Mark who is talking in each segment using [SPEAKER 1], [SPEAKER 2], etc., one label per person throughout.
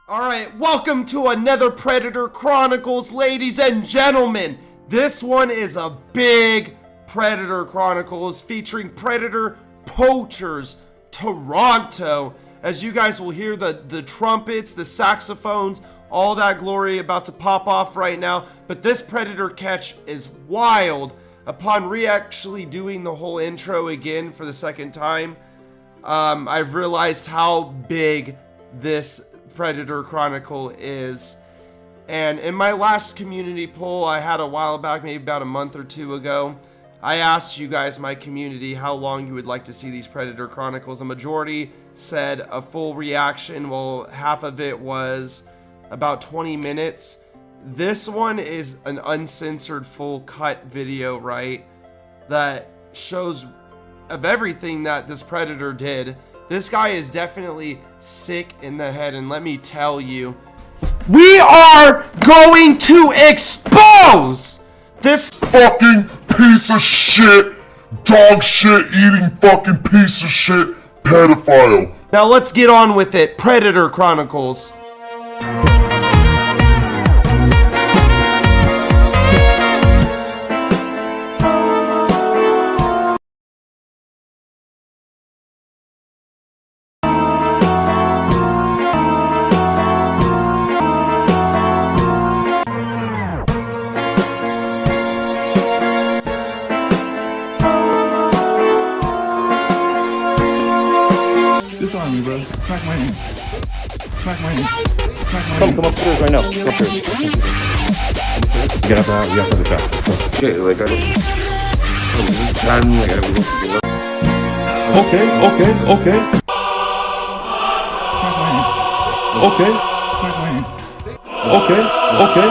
[SPEAKER 1] Alright, welcome to another Predator Chronicles, ladies and gentlemen. This one is a big Predator Chronicles featuring Predator Poachers, Toronto. As you guys will hear the trumpets, the saxophones, all that glory about to pop off right now. But this Predator catch is wild. Upon actually doing the whole intro again for the second time, I've realized how big this Predator Chronicle is. And in my last community poll I had a while back, maybe about a month or two ago, I asked you guys, my community, how long you would like to see these Predator Chronicles. A majority said a full reaction, while half of it was about 20 minutes. This one is an uncensored full cut video, right, that shows of everything that this Predator did. This guy is definitely sick in the head, and let me tell you, we are going to expose this
[SPEAKER 2] fucking piece of shit, dog shit eating fucking piece of shit pedophile.
[SPEAKER 1] Now let's get on with it. Predator Chronicles.
[SPEAKER 3] This on me, bro. Smack my hand. Smack my hand. Smack my hand.
[SPEAKER 4] Come upstairs right now. Come upstairs. Get up now. We have to have a chat. Let's go.
[SPEAKER 2] Okay, like I
[SPEAKER 4] Okay.
[SPEAKER 3] Smack my hand.
[SPEAKER 4] Okay.
[SPEAKER 3] Smack my hand.
[SPEAKER 4] Okay.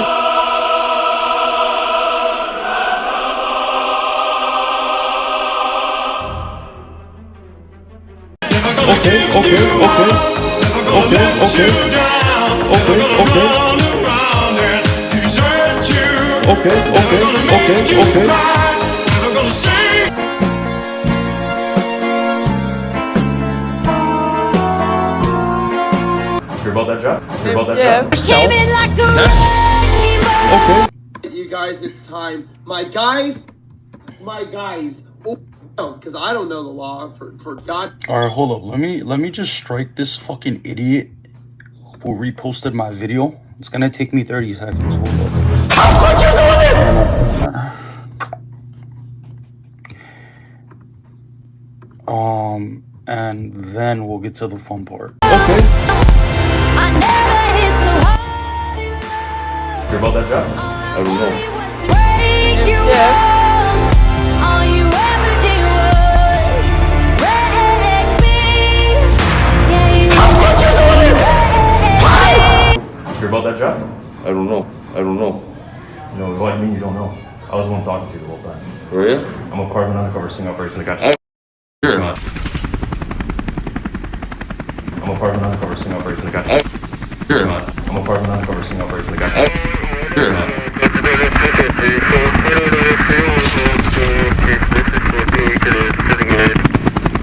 [SPEAKER 4] Sure about that, Jeff? Sure about that,
[SPEAKER 5] Yeah.
[SPEAKER 4] Okay.
[SPEAKER 1] You guys, it's time. My guys. Oh, because I don't know the law. For God.
[SPEAKER 6] All right, hold up. Let me just strike this fucking idiot who reposted my video. It's gonna take me 30 seconds. Hold up.
[SPEAKER 1] How could you know this?
[SPEAKER 6] And then we'll get to the fun part.
[SPEAKER 4] Okay. Sure about that, Jeff? I don't know.
[SPEAKER 5] Yeah.
[SPEAKER 4] Sure about that, Jeff?
[SPEAKER 2] I don't know.
[SPEAKER 4] No, what do you mean you don't know? I was the one talking to you the whole time.
[SPEAKER 2] Were you?
[SPEAKER 4] I'm a part of an undercover sting operation that got you.
[SPEAKER 2] Sure.
[SPEAKER 4] I'm a part of an undercover sting operation that got you.
[SPEAKER 2] Sure.
[SPEAKER 4] I'm a part of an undercover sting operation that got you.
[SPEAKER 2] Sure.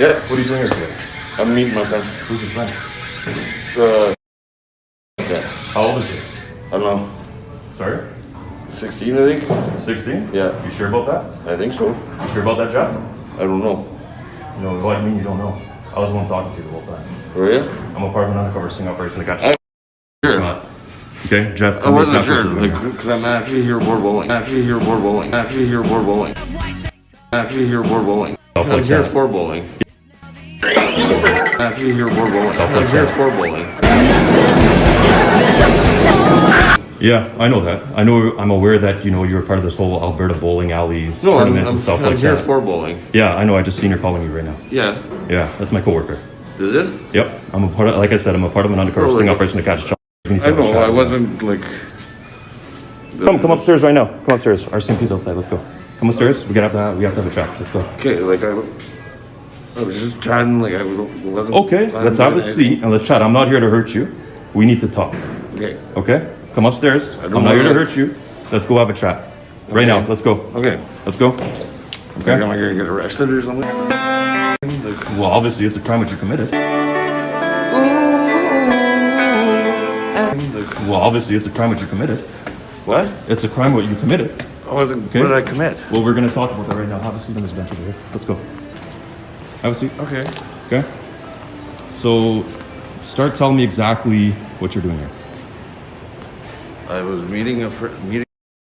[SPEAKER 2] Yeah.
[SPEAKER 4] What are you doing here today?
[SPEAKER 2] I'm meeting my friend.
[SPEAKER 4] Who's your friend?
[SPEAKER 2] Yeah.
[SPEAKER 4] How old is he?
[SPEAKER 2] I don't know.
[SPEAKER 4] Sorry?
[SPEAKER 2] 16, I think.
[SPEAKER 4] 16?
[SPEAKER 2] Yeah.
[SPEAKER 4] You sure about that?
[SPEAKER 2] I think so.
[SPEAKER 4] You sure about that, Jeff?
[SPEAKER 2] I don't know.
[SPEAKER 4] No, what do you mean you don't know? I was the one talking to you the whole time.
[SPEAKER 2] Were you?
[SPEAKER 4] I'm a part of an undercover sting operation that got you.
[SPEAKER 2] Sure.
[SPEAKER 4] Okay, Jeff,
[SPEAKER 2] I
[SPEAKER 4] tell me
[SPEAKER 2] wasn't
[SPEAKER 4] exactly
[SPEAKER 2] sure,
[SPEAKER 4] what you're doing
[SPEAKER 2] like,
[SPEAKER 4] here.
[SPEAKER 2] because I'm actually here board bowling.
[SPEAKER 4] Stuff
[SPEAKER 2] I'm
[SPEAKER 4] like
[SPEAKER 2] here
[SPEAKER 4] that.
[SPEAKER 2] for bowling. Actually here for bowling.
[SPEAKER 4] Stuff
[SPEAKER 2] I'm
[SPEAKER 4] like
[SPEAKER 2] here
[SPEAKER 4] that.
[SPEAKER 2] for bowling.
[SPEAKER 4] Yeah, I know that. I'm aware that, you were part of this whole Alberta bowling alley
[SPEAKER 2] No,
[SPEAKER 4] tournament and stuff
[SPEAKER 2] I'm
[SPEAKER 4] like
[SPEAKER 2] here
[SPEAKER 4] that.
[SPEAKER 2] for bowling.
[SPEAKER 4] Yeah, I know. I just seen her calling you right now.
[SPEAKER 2] Yeah.
[SPEAKER 4] Yeah, that's my coworker.
[SPEAKER 2] Is it?
[SPEAKER 4] Yep, I'm a part of, like I said, I'm a part of an undercover
[SPEAKER 2] Oh,
[SPEAKER 4] sting
[SPEAKER 2] like-
[SPEAKER 4] operation to catch child.
[SPEAKER 2] I know, I wasn't like...
[SPEAKER 4] Come upstairs right now. Come upstairs. RCMP's outside. Let's go. Come upstairs. We have to have a chat. Let's go.
[SPEAKER 2] Okay, like I was just chatting, like I wasn't...
[SPEAKER 4] Okay, let's have a seat and let's chat. I'm not here to hurt you. We need to talk.
[SPEAKER 2] Okay.
[SPEAKER 4] Okay? Come upstairs.
[SPEAKER 2] I
[SPEAKER 4] I'm
[SPEAKER 2] don't
[SPEAKER 4] not here to
[SPEAKER 2] wanna-
[SPEAKER 4] hurt you. Let's go have a chat. Right now. Let's go.
[SPEAKER 2] Okay.
[SPEAKER 4] Let's go.
[SPEAKER 2] Okay. Am I gonna get arrested or something?
[SPEAKER 4] Well, obviously it's a crime which you committed.
[SPEAKER 5] And Like,
[SPEAKER 4] Well, obviously, it's a crime what you committed.
[SPEAKER 5] what?
[SPEAKER 4] It's a crime what you committed.
[SPEAKER 5] What did I commit?
[SPEAKER 4] Well, we're going to talk about that right now. Have a seat on this bench over here. Let's go. Have a seat.
[SPEAKER 5] Okay.
[SPEAKER 4] Okay? So, start telling me exactly what you're doing here.
[SPEAKER 5] I was meeting a meeting.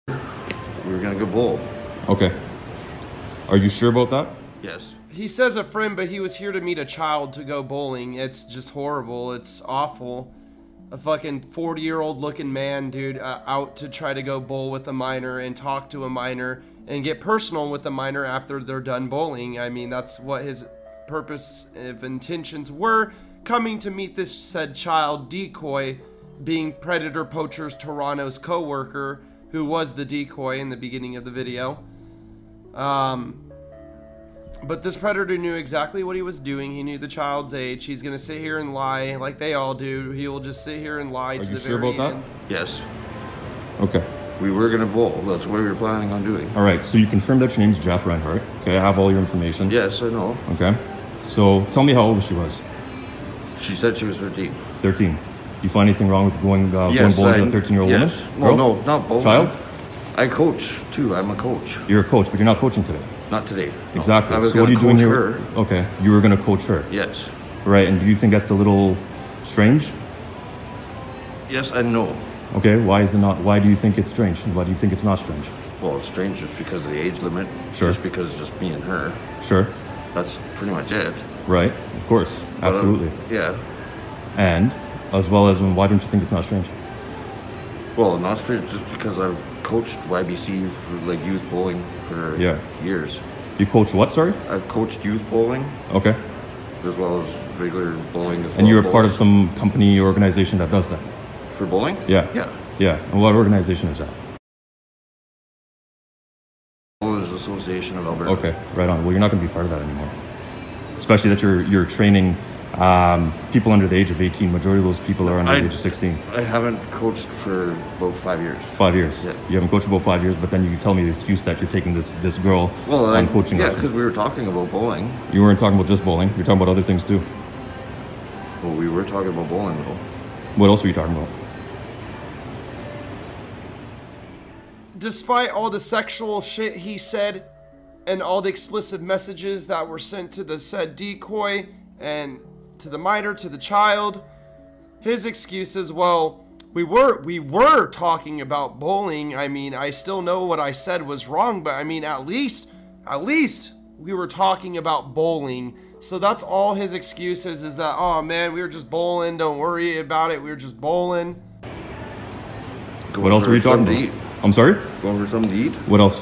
[SPEAKER 5] We were gonna go bowl.
[SPEAKER 4] Okay. Are you sure about that?
[SPEAKER 5] Yes.
[SPEAKER 1] He says a friend, but he was here to meet a child to go bowling. It's just horrible. It's awful. A fucking 40-year-old looking man, dude, out to try to go bowl with a minor and talk to a minor and get personal with the minor after they're done bowling. I mean, that's what his purpose of intentions were, coming to meet this said child decoy, being Predator Poacher's Toronto's co-worker, who was the decoy in the beginning of the video. But this predator knew exactly what he was doing. He knew the child's age. He's gonna sit here and lie like they all do. He will just sit here and lie to the
[SPEAKER 4] sure
[SPEAKER 1] very
[SPEAKER 4] about
[SPEAKER 1] end.
[SPEAKER 5] Yes.
[SPEAKER 4] Okay.
[SPEAKER 5] We were gonna bowl. That's what we were planning on doing.
[SPEAKER 4] All right. So, you confirmed that your name's Jeff Reinhardt. Okay. I have all your information.
[SPEAKER 5] Yes, I know.
[SPEAKER 4] Okay. So, tell me how old she was.
[SPEAKER 5] She said she was 13.
[SPEAKER 4] 13. You find anything wrong with going bowling
[SPEAKER 5] Yes,
[SPEAKER 4] with a 13-year-old woman?
[SPEAKER 5] Well,
[SPEAKER 4] Girl?
[SPEAKER 5] no, not bowling.
[SPEAKER 4] Child?
[SPEAKER 5] I coach too. I'm a coach.
[SPEAKER 4] You're a coach, but you're not coaching today.
[SPEAKER 5] Not today. No.
[SPEAKER 4] Exactly.
[SPEAKER 5] I was
[SPEAKER 4] So what are
[SPEAKER 5] gonna
[SPEAKER 4] you doing
[SPEAKER 5] coach
[SPEAKER 4] here?
[SPEAKER 5] her.
[SPEAKER 4] Okay. You were going to coach her.
[SPEAKER 5] Yes.
[SPEAKER 4] Right. And do you think that's a little strange?
[SPEAKER 5] Yes and no.
[SPEAKER 4] Okay. Why is it not? Why do you think it's strange? Why do you think it's not strange?
[SPEAKER 5] Well, it's strange just because of the age limit.
[SPEAKER 4] Sure.
[SPEAKER 5] Just because it's just me and her.
[SPEAKER 4] Sure.
[SPEAKER 5] That's pretty much it.
[SPEAKER 4] Right. Of course. Absolutely.
[SPEAKER 5] Yeah.
[SPEAKER 4] And as well as why don't you think it's not strange?
[SPEAKER 5] Well, not strange just because I've coached YBC for like youth bowling for years.
[SPEAKER 4] You coach what? Sorry.
[SPEAKER 5] I've coached youth bowling
[SPEAKER 4] Okay.
[SPEAKER 5] as well as regular bowling. As
[SPEAKER 4] And
[SPEAKER 5] well
[SPEAKER 4] you're
[SPEAKER 5] as
[SPEAKER 4] a part of
[SPEAKER 5] bowls.
[SPEAKER 4] some company or organization that does that.
[SPEAKER 5] For bowling?
[SPEAKER 4] Yeah.
[SPEAKER 5] Yeah.
[SPEAKER 4] Yeah. And what organization is that?
[SPEAKER 5] Bowlers Association of Alberta.
[SPEAKER 4] Okay. Right on. Well, you're not going to be part of that anymore. Especially that you're training people under the age of 18. Majority of those people are under the age of 16.
[SPEAKER 5] I haven't coached for about 5 years.
[SPEAKER 4] 5 years.
[SPEAKER 5] Yeah.
[SPEAKER 4] You haven't coached about 5 years, but then you tell me the excuse that you're taking this girl on coaching
[SPEAKER 5] Yeah,
[SPEAKER 4] lessons.
[SPEAKER 5] because we were talking about bowling.
[SPEAKER 4] You weren't talking about just bowling. You're talking about other things too.
[SPEAKER 5] Well, we were talking about bowling though.
[SPEAKER 4] What else were you talking about?
[SPEAKER 1] Despite all the sexual shit he said and all the explicit messages that were sent to the said decoy and to the minor, to the child, his excuses, well, we were talking about bowling. I mean, I still know what I said was wrong, but I mean, at least we were talking about bowling. So that's all his excuses, is that, oh man, we were just bowling, don't worry about it, we were just bowling.
[SPEAKER 4] What else were you talking about? I'm sorry?
[SPEAKER 5] Going for something to eat?
[SPEAKER 4] What else?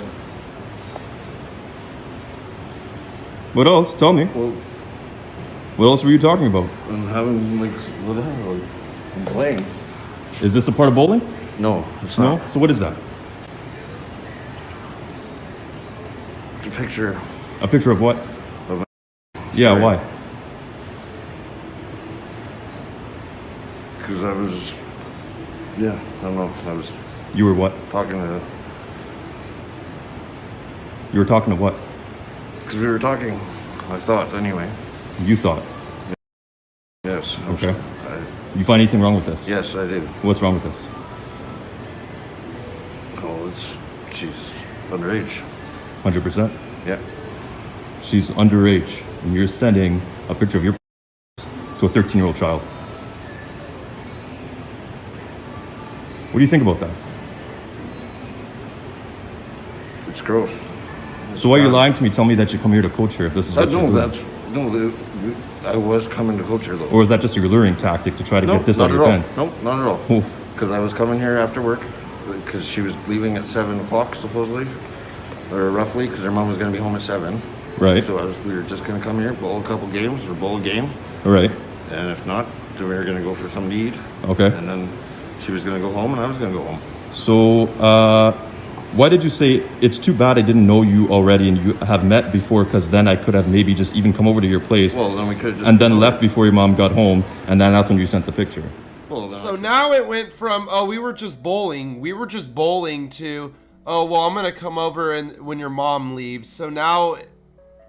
[SPEAKER 4] What else? Tell me.
[SPEAKER 5] Well,
[SPEAKER 4] What else were you talking about?
[SPEAKER 5] I'm having like, what the hell? I'm playing.
[SPEAKER 4] Is this a part of bowling?
[SPEAKER 5] No, it's
[SPEAKER 4] No?
[SPEAKER 5] not.
[SPEAKER 4] So what is that?
[SPEAKER 5] The picture.
[SPEAKER 4] A picture of what?
[SPEAKER 5] Of
[SPEAKER 4] Yeah,
[SPEAKER 5] Sorry.
[SPEAKER 4] why?
[SPEAKER 5] Because I was, yeah, I don't know. I was
[SPEAKER 4] You were what?
[SPEAKER 5] talking to,
[SPEAKER 4] You were talking to what?
[SPEAKER 5] because we were talking, I thought anyway.
[SPEAKER 4] You thought.
[SPEAKER 5] Yes.
[SPEAKER 4] Okay. You find anything wrong with this?
[SPEAKER 5] Yes, I did.
[SPEAKER 4] What's wrong with this?
[SPEAKER 5] Oh, she's underage.
[SPEAKER 4] 100%.
[SPEAKER 5] Yeah.
[SPEAKER 4] She's underage, and you're sending a picture of your to a 13-year-old child. What do you think about that?
[SPEAKER 5] It's gross.
[SPEAKER 4] So why are you lying to me? Tell me that you come here to coach her if this is what you're
[SPEAKER 5] No,
[SPEAKER 4] doing.
[SPEAKER 5] I was coming to coach her though.
[SPEAKER 4] Or is that just your luring tactic to try to
[SPEAKER 5] No,
[SPEAKER 4] get this
[SPEAKER 5] not
[SPEAKER 4] out of
[SPEAKER 5] at
[SPEAKER 4] your
[SPEAKER 5] all.
[SPEAKER 4] pants?
[SPEAKER 5] No, not at all.
[SPEAKER 4] Oh.
[SPEAKER 5] Because I was coming here after work, because she was leaving at 7 o'clock supposedly, or roughly, because her mom was going to be home at 7.
[SPEAKER 4] Right.
[SPEAKER 5] So we were just going to come here, bowl a couple games, or bowl a game,
[SPEAKER 4] All right.
[SPEAKER 5] and if not, then we were going to go for something to eat,
[SPEAKER 4] Okay.
[SPEAKER 5] and then she was going to go home, and I was going to go home.
[SPEAKER 4] So, why did you say it's too bad I didn't know you already and you have met before? Because then I could have maybe just even come over to your place
[SPEAKER 5] Well, then we could have just...
[SPEAKER 4] and then left before your mom got home, and then that's when you sent the picture.
[SPEAKER 5] Well, then
[SPEAKER 1] So now it went from, oh, we were just bowling, to, oh, well, I'm going to come over and when your mom leaves. So now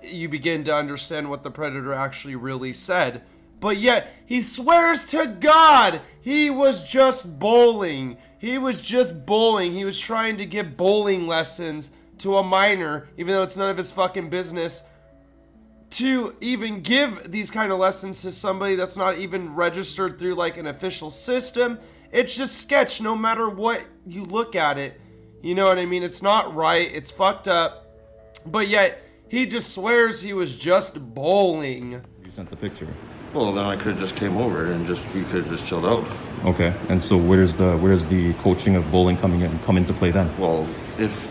[SPEAKER 1] you begin to understand what the predator actually really said. But yet, he swears to God He was just bowling. He was just bowling. He was trying to give bowling lessons to a minor, even though it's none of his fucking business to even give these kind of lessons to somebody that's not even registered through like an official system. It's just sketch no matter what you look at it. You know what I mean? It's not right. It's fucked up. But yet, he just swears he was just bowling.
[SPEAKER 4] You sent the picture.
[SPEAKER 5] Well, then I could have just came over and we could have just chilled out.
[SPEAKER 4] Okay, and so where's the coaching of bowling come into play then?
[SPEAKER 5] Well, if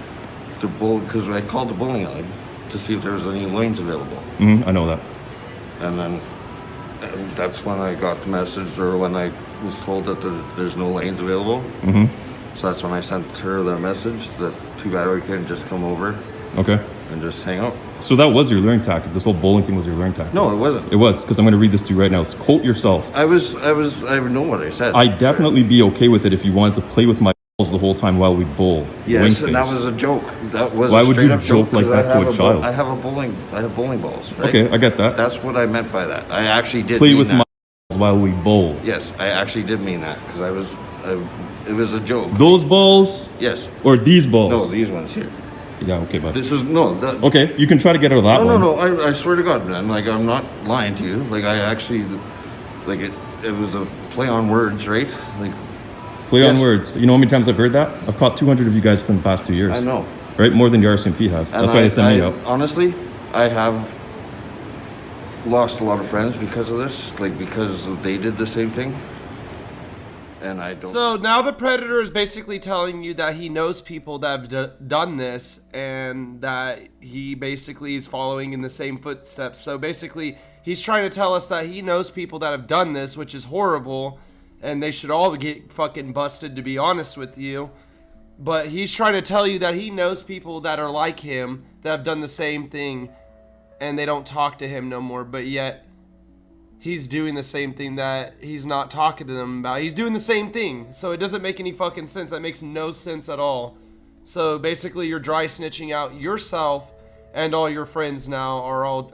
[SPEAKER 5] the because I called the bowling alley to see if there was any lanes available.
[SPEAKER 4] I know that.
[SPEAKER 5] And then that's when I got the message, or when I was told that there's no lanes available. So that's when I sent her the message that too bad we couldn't just come over.
[SPEAKER 4] Okay.
[SPEAKER 5] And just hang out.
[SPEAKER 4] So that was your luring tactic. This whole bowling thing was your luring tactic.
[SPEAKER 5] No, it wasn't.
[SPEAKER 4] It was, because I'm going to read this to you right now. It's quote yourself.
[SPEAKER 5] I know what I said.
[SPEAKER 4] I'd definitely be okay with it if you wanted to play with my balls the whole time while we bowl.
[SPEAKER 5] Yes, and that was a joke. That was
[SPEAKER 4] Why
[SPEAKER 5] a
[SPEAKER 4] would you
[SPEAKER 5] straight-up
[SPEAKER 4] joke like that to a child?
[SPEAKER 5] I have bowling balls, right?
[SPEAKER 4] Okay, I get that.
[SPEAKER 5] That's what I meant by that. I actually did
[SPEAKER 4] Play
[SPEAKER 5] mean
[SPEAKER 4] with
[SPEAKER 5] that.
[SPEAKER 4] my balls while we bowl.
[SPEAKER 5] Yes, I actually did mean that, because it was a joke.
[SPEAKER 4] Those balls?
[SPEAKER 5] Yes.
[SPEAKER 4] Or these balls?
[SPEAKER 5] No, these ones here.
[SPEAKER 4] Yeah, okay, but
[SPEAKER 5] This is, no. That,
[SPEAKER 4] okay, you can try to get out of that one.
[SPEAKER 5] No, I swear to God, man. Like, I'm not lying to you. Like, I actually, like, it was a play on words, right? Like,
[SPEAKER 4] Play on
[SPEAKER 5] yes.
[SPEAKER 4] words. You know how many times I've heard that? I've caught 200 of you guys within the past 2 years.
[SPEAKER 5] I know.
[SPEAKER 4] Right? More than the RCMP have.
[SPEAKER 5] And
[SPEAKER 4] That's why they send me out.
[SPEAKER 5] Honestly, I have lost a lot of friends because of this. Like, because they did the same thing. And I don't.
[SPEAKER 1] So now the Predator is basically telling you that he knows people that have done this and that he basically is following in the same footsteps. So basically, he's trying to tell us that he knows people that have done this, which is horrible, and they should all get fucking busted, to be honest with you. But he's trying to tell you that he knows people that are like him that have done the same thing, and they don't talk to him no more, but yet he's doing the same thing that he's not talking to them about. He's doing the same thing. So it doesn't make any fucking sense. That makes no sense at all. So basically you're dry snitching out yourself, and all your friends now are all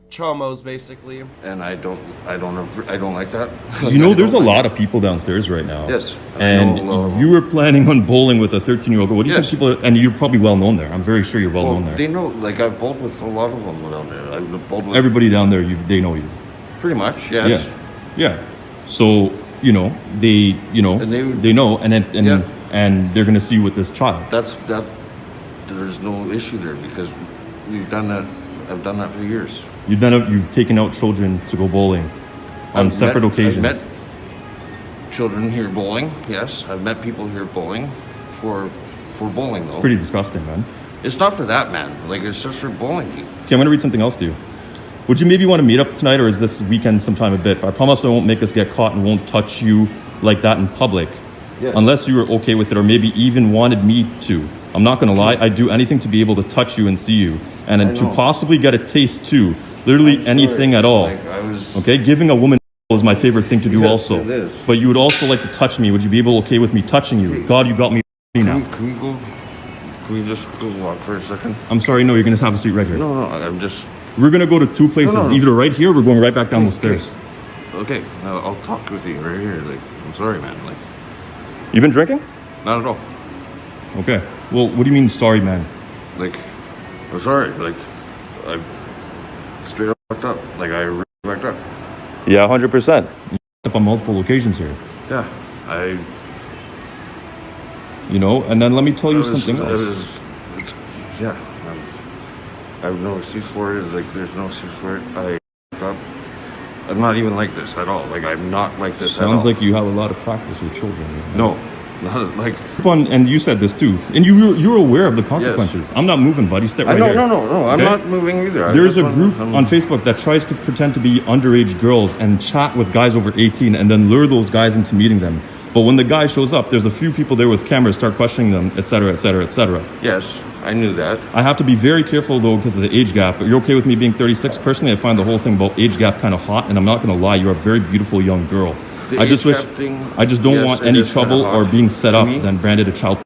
[SPEAKER 1] chomos basically.
[SPEAKER 5] And I don't like that.
[SPEAKER 4] You know, there's a lot of people downstairs right now.
[SPEAKER 5] Yes.
[SPEAKER 4] And you were planning on bowling with a 13-year-old girl. What do you
[SPEAKER 5] Yes.
[SPEAKER 4] think people are, and you're probably well known there. I'm very sure you're well known there.
[SPEAKER 5] They know, like, I've bowled with a lot of them down there. I've bowled with
[SPEAKER 4] Everybody down there, they know you.
[SPEAKER 5] pretty much, yes.
[SPEAKER 4] Yeah. So, you know, they know,
[SPEAKER 5] And
[SPEAKER 4] they know, and then,
[SPEAKER 5] Yeah.
[SPEAKER 4] and they're going to see you with this child.
[SPEAKER 5] There's no issue there, because we've done that. I've done that for years.
[SPEAKER 4] You've taken out children to go bowling on separate occasions.
[SPEAKER 5] I've met children here bowling, yes. I've met people here bowling for bowling, though.
[SPEAKER 4] Pretty disgusting, man.
[SPEAKER 5] It's not for that, man. Like, it's just for bowling.
[SPEAKER 4] Okay, I'm going to read something else to you. Would you maybe want to meet up tonight, or is this weekend sometime a bit? I promise I won't make us get caught and won't touch you like that in public.
[SPEAKER 5] Yes.
[SPEAKER 4] Unless you were okay with it, or maybe even wanted me to. I'm not going to lie. I'd do anything to be able to touch you and see you. And then to
[SPEAKER 5] know.
[SPEAKER 4] possibly get a taste too. Literally
[SPEAKER 5] I'm
[SPEAKER 4] anything
[SPEAKER 5] sorry.
[SPEAKER 4] at all.
[SPEAKER 5] Like, I was.
[SPEAKER 4] Okay, giving a woman is my favorite thing to do
[SPEAKER 5] Yes,
[SPEAKER 4] also.
[SPEAKER 5] it is.
[SPEAKER 4] But you would also like to touch me. Would you be okay with me touching you? God, you got me now.
[SPEAKER 5] Can we just go walk for a second?
[SPEAKER 4] I'm sorry, no, you're going to have a seat right here.
[SPEAKER 5] No, I'm just.
[SPEAKER 4] We're going to go to two places.
[SPEAKER 5] No.
[SPEAKER 4] Either right here or we're going right back down the stairs.
[SPEAKER 5] Okay, I'll talk with you right here. Like, I'm sorry, man. Like,
[SPEAKER 4] You been drinking?
[SPEAKER 5] not at all.
[SPEAKER 4] Okay. Well, what do you mean, sorry, man?
[SPEAKER 5] Like, I'm sorry. Like, I straight up fucked up. Like, I really fucked up.
[SPEAKER 4] Yeah, 100%. You up on multiple occasions here.
[SPEAKER 5] Yeah,
[SPEAKER 4] You know, and then let me tell you something else.
[SPEAKER 5] I have no excuse for it. Like, there's no excuse for it. I fucked up. I'm not even like this at all. Like, I'm not like this at all.
[SPEAKER 4] Sounds like you have a lot of practice with children.
[SPEAKER 5] No, not like.
[SPEAKER 4] And you said this too, and you're aware of the consequences.
[SPEAKER 5] Yes.
[SPEAKER 4] I'm not moving, buddy. Step right
[SPEAKER 5] No.
[SPEAKER 4] here.
[SPEAKER 5] I'm
[SPEAKER 4] Okay?
[SPEAKER 5] not moving either.
[SPEAKER 4] There's a group on Facebook that tries to pretend to be underage girls and chat with guys over 18 and then lure those guys into meeting them. But when the guy shows up, there's a few people there with cameras start questioning them, etc., etc., etc.
[SPEAKER 5] Yes, I knew that.
[SPEAKER 4] I have to be very careful though because of the age gap. But you're okay with me being 36? Personally, I find the whole thing about age gap kind of hot, and I'm not going to lie, you're a very beautiful young girl. I just don't
[SPEAKER 5] yes,
[SPEAKER 4] want
[SPEAKER 5] it
[SPEAKER 4] any
[SPEAKER 5] is kinda
[SPEAKER 4] trouble or
[SPEAKER 5] hot
[SPEAKER 4] being set
[SPEAKER 5] to
[SPEAKER 4] up
[SPEAKER 5] me.
[SPEAKER 4] then branded a child.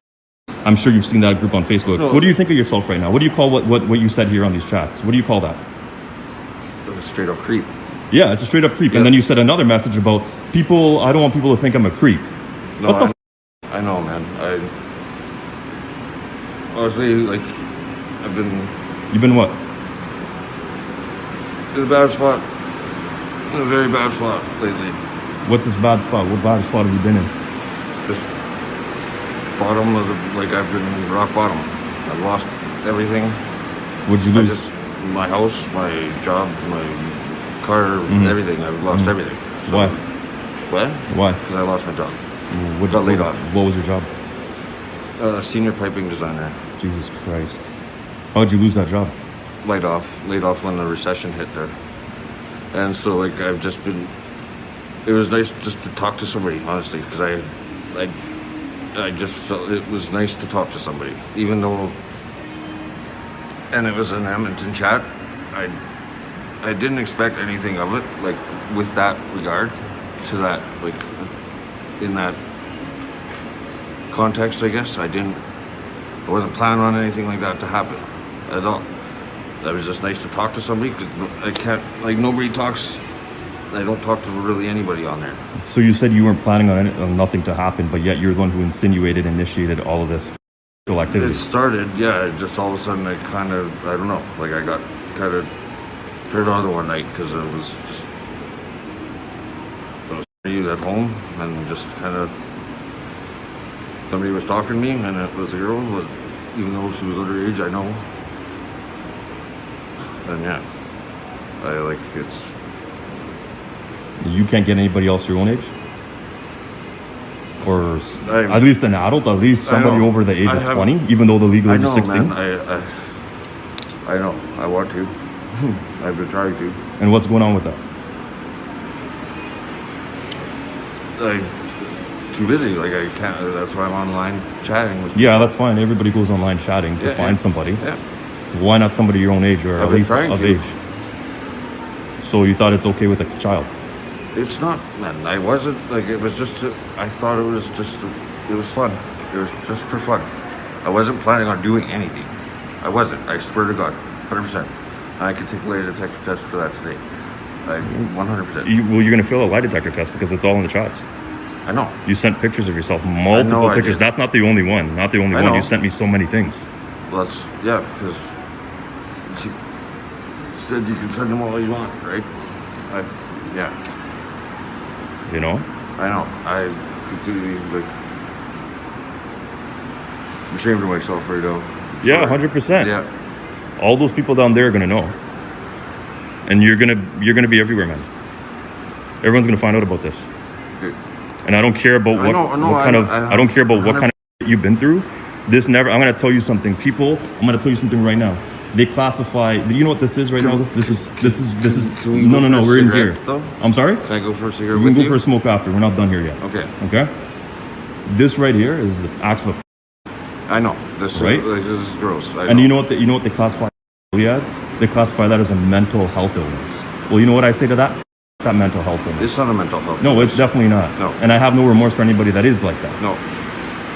[SPEAKER 4] I'm sure you've seen that group on Facebook.
[SPEAKER 5] No.
[SPEAKER 4] What do you think of yourself right now? What do you call what you said here on these chats? What do you call that?
[SPEAKER 5] Straight up creep.
[SPEAKER 4] Yeah, it's a straight up creep.
[SPEAKER 5] Yeah.
[SPEAKER 4] And then you said another message about people. I don't want people to think I'm a creep.
[SPEAKER 5] No,
[SPEAKER 4] What the
[SPEAKER 5] I know, man. Honestly, like, I've been
[SPEAKER 4] You've been what?
[SPEAKER 5] in a bad spot. In a very bad spot lately.
[SPEAKER 4] What's this bad spot? What bad spot have you been in?
[SPEAKER 5] Just bottom of the, like, I've been rock bottom. I've lost everything.
[SPEAKER 4] What'd you
[SPEAKER 5] I
[SPEAKER 4] lose?
[SPEAKER 5] just, my house, my job, my car, everything. I've lost everything. So,
[SPEAKER 4] Why?
[SPEAKER 5] What?
[SPEAKER 4] Why?
[SPEAKER 5] Because I lost my job.
[SPEAKER 4] What,
[SPEAKER 5] Got laid off.
[SPEAKER 4] What was your job?
[SPEAKER 5] Senior piping designer.
[SPEAKER 4] Jesus Christ. How'd you lose that job?
[SPEAKER 5] Laid off when the recession hit there. And so, like, I've just been, it was nice just to talk to somebody, honestly, because I just felt it was nice to talk to somebody, even though, and it was an Edmonton chat. I didn't expect anything of it, like, with that regard to that, like, in that context, I guess. I wasn't planning on anything like that to happen at all. That was just nice to talk to somebody, because I can't, like, nobody talks, I don't talk to really anybody on there.
[SPEAKER 4] So you said you weren't planning on nothing to happen, but yet you're the one who initiated all of this activity.
[SPEAKER 5] It started, yeah, just all of a sudden I kind of, I don't know, like, I got kind of turned on one night because I was at home and just kind of, somebody was talking to me and it was a girl, but even though she was underage, I know. And yeah,
[SPEAKER 4] You can't get anybody else your own age? Or
[SPEAKER 5] I-
[SPEAKER 4] at least an adult, at least somebody
[SPEAKER 5] know.
[SPEAKER 4] over the age
[SPEAKER 5] I
[SPEAKER 4] of
[SPEAKER 5] have-
[SPEAKER 4] 20, even though the legal
[SPEAKER 5] I
[SPEAKER 4] age
[SPEAKER 5] know,
[SPEAKER 4] is 16?
[SPEAKER 5] man, I know, I want to. I've been trying to.
[SPEAKER 4] And what's going on with that?
[SPEAKER 5] I'm too busy, like, I can't, that's why I'm online chatting with
[SPEAKER 4] Yeah, that's fine. Everybody goes online chatting to
[SPEAKER 5] Yeah,
[SPEAKER 4] find
[SPEAKER 5] yeah.
[SPEAKER 4] somebody.
[SPEAKER 5] Yeah.
[SPEAKER 4] Why not somebody your own age or
[SPEAKER 5] I've
[SPEAKER 4] at
[SPEAKER 5] been
[SPEAKER 4] least
[SPEAKER 5] trying
[SPEAKER 4] of
[SPEAKER 5] to.
[SPEAKER 4] age? So you thought it's okay with a child?
[SPEAKER 5] It's not, man. I wasn't, like, it was just, I thought it was just, it was fun. It was just for fun. I wasn't planning on doing anything. I wasn't. I swear to God, 100%. I could take a lie detector test for that today. 100%.
[SPEAKER 4] Well, you're going to fail a lie detector test because it's all in the chats.
[SPEAKER 5] I know.
[SPEAKER 4] You sent pictures of yourself, multiple
[SPEAKER 5] I
[SPEAKER 4] pictures.
[SPEAKER 5] did.
[SPEAKER 4] That's not the only one. Not the only
[SPEAKER 5] I
[SPEAKER 4] one.
[SPEAKER 5] know.
[SPEAKER 4] You sent me so many things.
[SPEAKER 5] Well, that's, yeah, because she said you can send them all you want, right? Yeah,
[SPEAKER 4] You know?
[SPEAKER 5] I know. I completely, like, I'm ashamed of myself right now.
[SPEAKER 4] Yeah,
[SPEAKER 5] For-
[SPEAKER 4] 100%.
[SPEAKER 5] Yeah.
[SPEAKER 4] All those people down there are going to know. And you're gonna be everywhere, man. Everyone's going to find out about this.
[SPEAKER 5] Good.
[SPEAKER 4] And I don't care about
[SPEAKER 5] I know,
[SPEAKER 4] what kind of
[SPEAKER 5] I
[SPEAKER 4] I don't care about what
[SPEAKER 5] 100
[SPEAKER 4] kind of you've been through. I'm going to tell you something. People, I'm going to tell you something right now. They classify. You know what this is right now? This is.
[SPEAKER 5] Can we
[SPEAKER 4] No,
[SPEAKER 5] go
[SPEAKER 4] no, no.
[SPEAKER 5] for a
[SPEAKER 4] We're in
[SPEAKER 5] cigarette,
[SPEAKER 4] here.
[SPEAKER 5] though?
[SPEAKER 4] I'm sorry.
[SPEAKER 5] Can I go for a cigarette
[SPEAKER 4] We
[SPEAKER 5] with
[SPEAKER 4] can go
[SPEAKER 5] you?
[SPEAKER 4] for a smoke after. We're not done here yet.
[SPEAKER 5] Okay.
[SPEAKER 4] Okay. This right here is actual.
[SPEAKER 5] I know. This
[SPEAKER 4] Right?
[SPEAKER 5] this is gross. I
[SPEAKER 4] And you know what? You know what they classify as? They classify that as a mental health illness. Well, you know what I say to that? That mental health illness.
[SPEAKER 5] It's not a mental health.
[SPEAKER 4] No, it's definitely not.
[SPEAKER 5] No.
[SPEAKER 4] And I have no remorse for anybody that is like that.
[SPEAKER 5] No.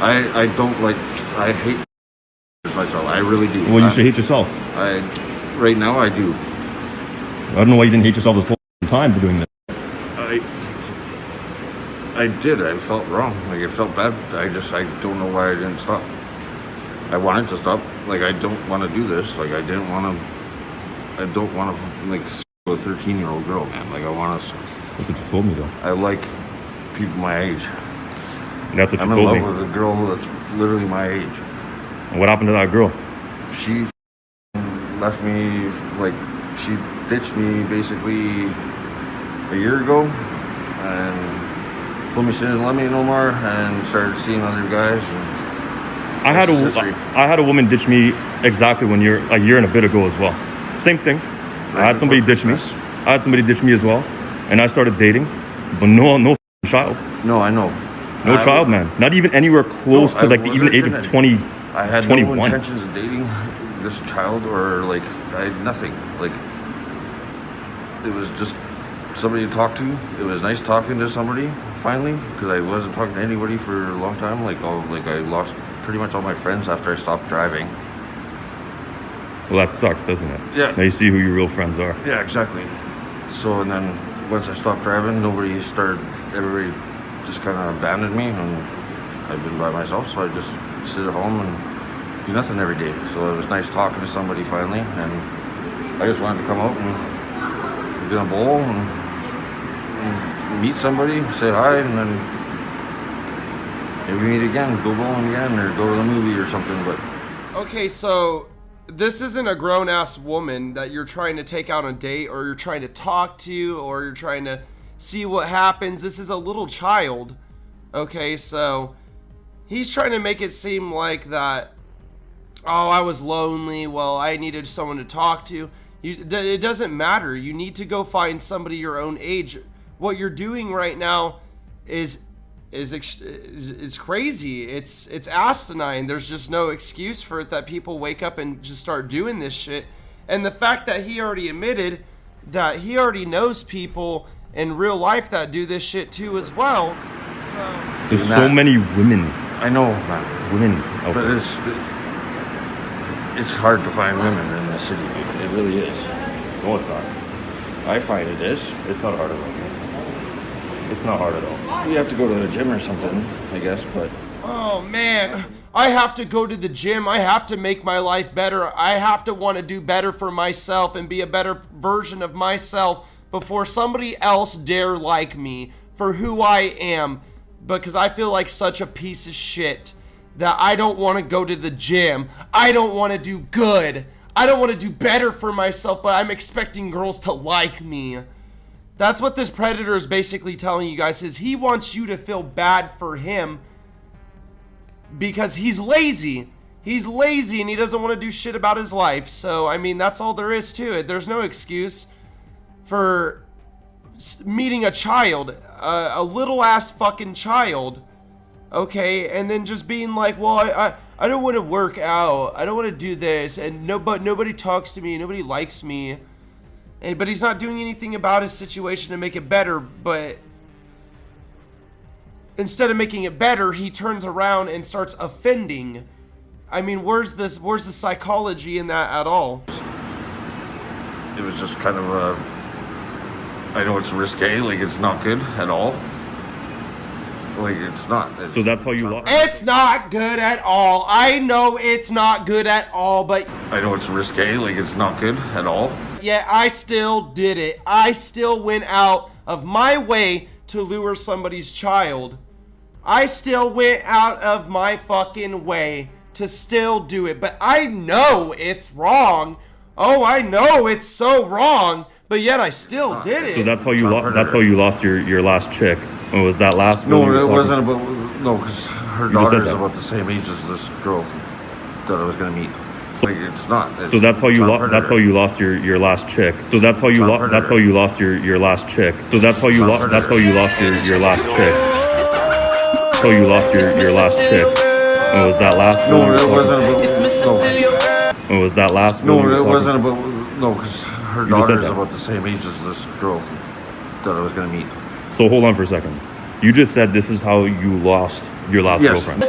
[SPEAKER 5] I don't like. I hate myself. I really do.
[SPEAKER 4] Well, you should hate yourself.
[SPEAKER 5] Right now, I do.
[SPEAKER 4] I don't know why you didn't hate yourself this whole time for doing this.
[SPEAKER 5] I did. I felt wrong. Like, it felt bad. I don't know why I didn't stop. I wanted to stop. Like, I don't want to do this. Like, I don't want to, like, a 13-year-old girl, man. Like, I want to,
[SPEAKER 4] That's what you told me, though.
[SPEAKER 5] I like people my age.
[SPEAKER 4] That's what you
[SPEAKER 5] I'm in
[SPEAKER 4] told
[SPEAKER 5] love
[SPEAKER 4] me.
[SPEAKER 5] with a girl that's literally my age.
[SPEAKER 4] And what happened to that girl?
[SPEAKER 5] She left me, like, she ditched me basically a year ago and told me she didn't love me no more and started seeing other guys. And
[SPEAKER 4] I had
[SPEAKER 5] history.
[SPEAKER 4] a woman ditch me exactly a year and a bit ago as well. Same thing. I had somebody ditch me. I had somebody ditch me as well, and I started dating, but no child,
[SPEAKER 5] No, I know.
[SPEAKER 4] no child, man. Not even anywhere close
[SPEAKER 5] No,
[SPEAKER 4] to
[SPEAKER 5] I
[SPEAKER 4] like even the age of
[SPEAKER 5] wasn't
[SPEAKER 4] 20.
[SPEAKER 5] I had
[SPEAKER 4] 21.
[SPEAKER 5] no intentions of dating this child or, like, I had nothing. Like, it was just somebody to talk to. It was nice talking to somebody finally, because I wasn't talking to anybody for a long time. Like, I lost pretty much all my friends after I stopped driving.
[SPEAKER 4] Well, that sucks, doesn't it?
[SPEAKER 5] Yeah.
[SPEAKER 4] Now you see who your real friends are.
[SPEAKER 5] Yeah, exactly. So, and then once I stopped driving, everybody just kind of abandoned me, and I've been by myself, so I just sit at home and do nothing every day. So it was nice talking to somebody finally, and I just wanted to come out and get a bowl and meet somebody, say hi, and then maybe meet again, go bowling again, or go to the movie or something. But
[SPEAKER 1] Okay, so this isn't a grown-ass woman that you're trying to take out on a date, or you're trying to talk to, or you're trying to see what happens. This is a little child. Okay, so he's trying to make it seem like that, oh, I was lonely, well, I needed someone to talk to. It doesn't matter. You need to go find somebody your own age. What you're doing right now is crazy. It's asinine. There's just no excuse for it that people wake up and just start doing this shit. And the fact that he already admitted that he already knows people in real life that do this shit too as well. So
[SPEAKER 4] There's so many women.
[SPEAKER 5] I know, man.
[SPEAKER 4] Women out
[SPEAKER 5] But
[SPEAKER 4] there.
[SPEAKER 5] it's hard to find women in the city, dude. It really is.
[SPEAKER 4] No, it's not.
[SPEAKER 5] I find it is.
[SPEAKER 4] It's not hard at all. It's not hard at all.
[SPEAKER 5] You have to go to the gym or something, I guess, but
[SPEAKER 1] oh man, I have to go to the gym. I have to make my life better. I have to want to do better for myself and be a better version of myself before somebody else dare like me for who I am, because I feel like such a piece of shit that I don't want to go to the gym. I don't want to do good. I don't want to do better for myself, but I'm expecting girls to like me. That's what this predator is basically telling you guys, is he wants you to feel bad for him because he's lazy. He's lazy and he doesn't want to do shit about his life. So, I mean, that's all there is to it. There's no excuse for meeting a child, a little ass fucking child, okay, and then just being like, well, I don't want to work out, I don't want to do this, and but nobody talks to me, nobody likes me, but he's not doing anything about his situation to make it better. But instead of making it better, he turns around and starts offending. I mean, where's the psychology in that at all?
[SPEAKER 5] it was just kind of I know it's risque, like it's not good at all. Like it's not.
[SPEAKER 4] So that's how you lost.
[SPEAKER 1] It's not good at all. I know it's not good at all, but
[SPEAKER 5] I know it's risque, like it's not good at all.
[SPEAKER 1] yeah, I still did it. I still went out of my way to lure somebody's child. I still went out of my fucking way to still do it. But I know it's wrong. Oh, I know it's so wrong. But yet I still did it.
[SPEAKER 4] So that's how you lost. That's how you lost your last chick. Oh, was that last?
[SPEAKER 5] No,
[SPEAKER 4] one you were
[SPEAKER 5] it
[SPEAKER 4] talking-
[SPEAKER 5] wasn't about. No, because her
[SPEAKER 4] You just said
[SPEAKER 5] daughter's
[SPEAKER 4] that.
[SPEAKER 5] about the same age as this girl that I was gonna meet. Like it's not.
[SPEAKER 4] So that's how you
[SPEAKER 5] child
[SPEAKER 4] lost. That's how
[SPEAKER 5] predator.
[SPEAKER 4] you lost your last chick. So that's how you
[SPEAKER 5] Child
[SPEAKER 4] lost. That's how
[SPEAKER 5] predator.
[SPEAKER 4] you lost your last chick. So that's how you
[SPEAKER 5] Child
[SPEAKER 4] lost. That's how
[SPEAKER 5] predator.
[SPEAKER 4] you lost your last chick. So you lost your last chick. Oh, was that last? one you
[SPEAKER 5] No,
[SPEAKER 4] were
[SPEAKER 5] it
[SPEAKER 4] talking-
[SPEAKER 5] wasn't about. No,
[SPEAKER 4] Oh, was that last? one
[SPEAKER 5] no,
[SPEAKER 4] you were
[SPEAKER 5] it
[SPEAKER 4] talking-
[SPEAKER 5] wasn't about. No, because her
[SPEAKER 4] You just said
[SPEAKER 5] daughter's
[SPEAKER 4] that.
[SPEAKER 5] about the same age as this girl that I was gonna meet.
[SPEAKER 4] So hold on for a second. You just said this is how you lost your last
[SPEAKER 5] Yes.
[SPEAKER 4] girlfriend.